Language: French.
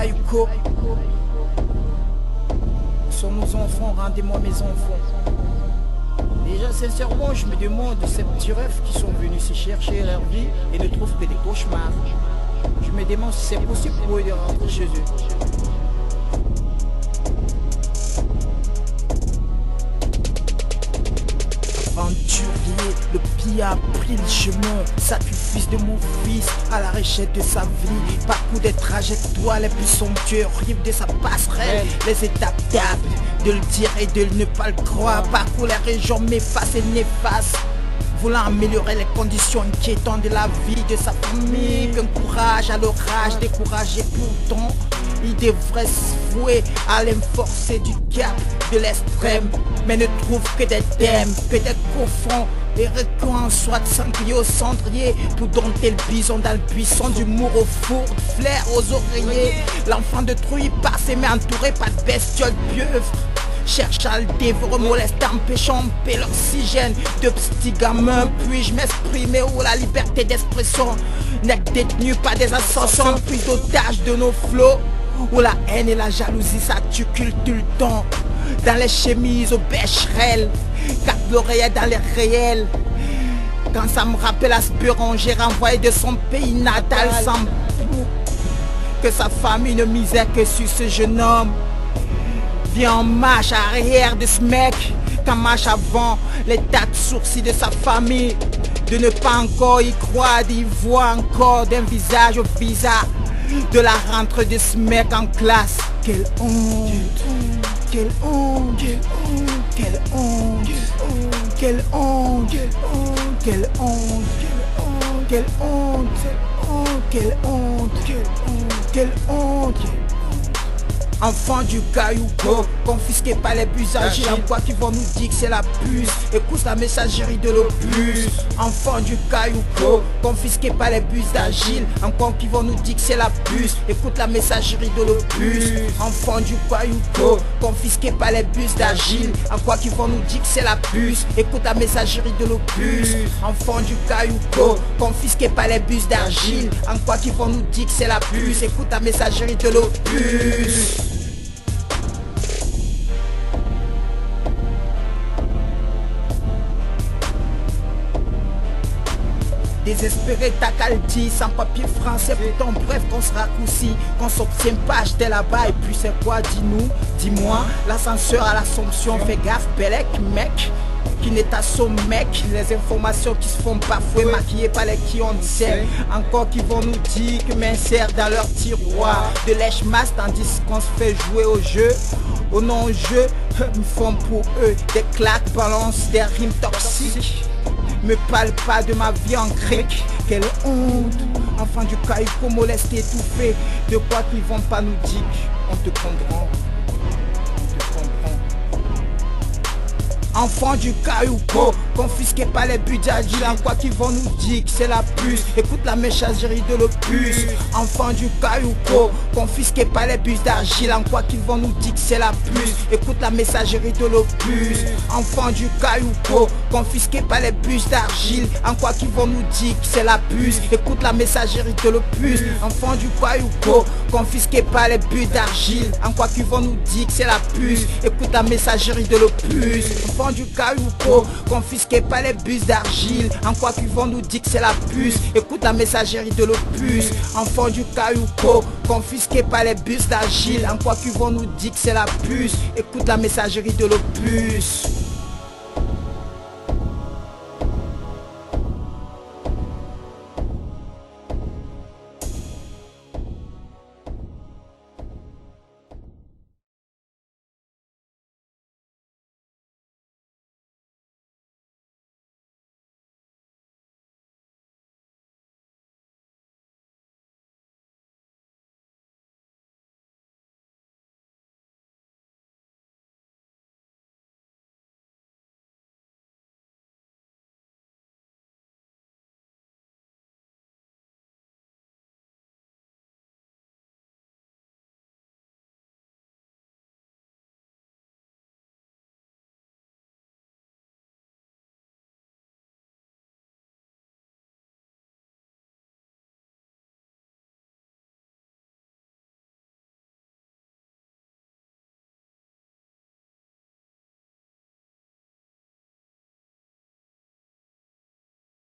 Kayuko sont nos enfants, rendez-moi mes enfants. Déjà sincèrement je me demande de ces petits rêves qui sont venus se chercher leur vie et ne trouvent que des cauchemars. Je me demande si c'est possible pour eux de rentrer chez eux. Aventurier, le pied a pris le chemin, sacrifice de mon fils à la recherche de sa vie. Parcours des trajectoires les plus somptueux, rive de sa passerelle, les étapes de le dire et de ne pas le croire. Parcours les régions méfastes et néfastes, voulant améliorer les conditions inquiétantes de la vie de sa famille. Qu'un courage à l'orage, découragé pourtant, il devrait se vouer à l'enforcer du cap de l'extrême, mais ne trouve que des thèmes, que des coffrons et recoins, soit de sanglier au cendrier, pour dompter le bison dans le buisson, d'humour au four, de flair aux oreillers. L'enfant de trouille passe mais entouré par de bestioles pieuvres, cherche à le dévorer, moleste, empêchant l'oxygène de petits gamins. Puis-je m'exprimer où la liberté d'expression n'est détenue par des ascensions, prise d'otage de nos flots, où la haine et la jalousie s'articulent tout le temps. Dans les chemises aux bécherelles, quatre l'oreillette dans les réels. Quand ça me rappelle Aspéron, j'ai renvoyé de son pays natal sans que sa famille ne misait que sur ce jeune homme. Vient en marche arrière de ce mec, qu'en marche avant l'état de sourcils de sa famille. De ne pas encore y croire, d'y voir encore d'un visage au visage de la rentrée de ce mec en classe. Quelle honte, quelle honte, quelle honte, quelle honte, quelle honte, quelle honte, quelle honte, quelle honte. Enfant du Kayuko, confisqué par les bus agiles, en quoi qu'ils vont nous dire que c'est la puce. Écoute la messagerie de l'opus. Enfant du Kayuko, confisqué par les bus d'agile, en quoi qu'ils vont nous dire que c'est la puce. Écoute la messagerie de l'opus. Enfant du Kayuko, confisqué par les bus d'agile, en quoi qu'ils vont nous dire que c'est la puce. Écoute la messagerie de l'opus. Enfant du Kayuko, confisqué par les bus d'argile, en quoi qu'ils vont nous dire que c'est la puce. Écoute la messagerie de l'opus. Désespéré Takaldi, sans papier français, pourtant bref qu'on se raccourcit, qu'on s'obtient pas acheter là-bas. Et puis c'est quoi, dis-nous, dis-moi, l'ascenseur à l'Assomption, fais gaffe, Bellec, mec, qui n'est à son mec. Les informations qui se font parfois maquillées par les qui on sait. Encore qui vont nous dire que m'insèrent dans leur tiroir de lèche-masse, tandis qu'on se fait jouer au jeu. Au non-jeu, me font pour eux des claques, balance des rimes toxiques. Me parle pas de ma vie en grec, quelle honte. Enfant du Kayuko, molesté, étouffé. De quoi qu'ils vont pas nous dire, on te comprend. Enfant du Kayuko, confisqué par les buts d'agile, en quoi qu'ils vont nous dire que c'est la puce. Écoute la messagerie de l'opus. Enfant du Kayuko, confisqué par les bus d'argile, en quoi qu'ils vont nous dire que c'est la puce. Écoute la messagerie de l'opus. Enfant du Kayuko, confisqué par les bus d'argile, en quoi qu'ils vont nous dire que c'est la puce. Écoute la messagerie de l'opus. Enfant du Kayuko, confisqué par les bus d'argile, en quoi qu'ils vont nous dire que c'est la puce. Écoute la messagerie de l'opus. Enfant du Kayuko, confisqué par les bus d'argile, en quoi qu'ils vont nous dire que c'est la puce. Écoute la messagerie de l'opus. Enfant du Kayuko, confisqué par les bus d'argile, en quoi qu'ils vont nous dire que c'est la puce. Écoute la messagerie de l'opus.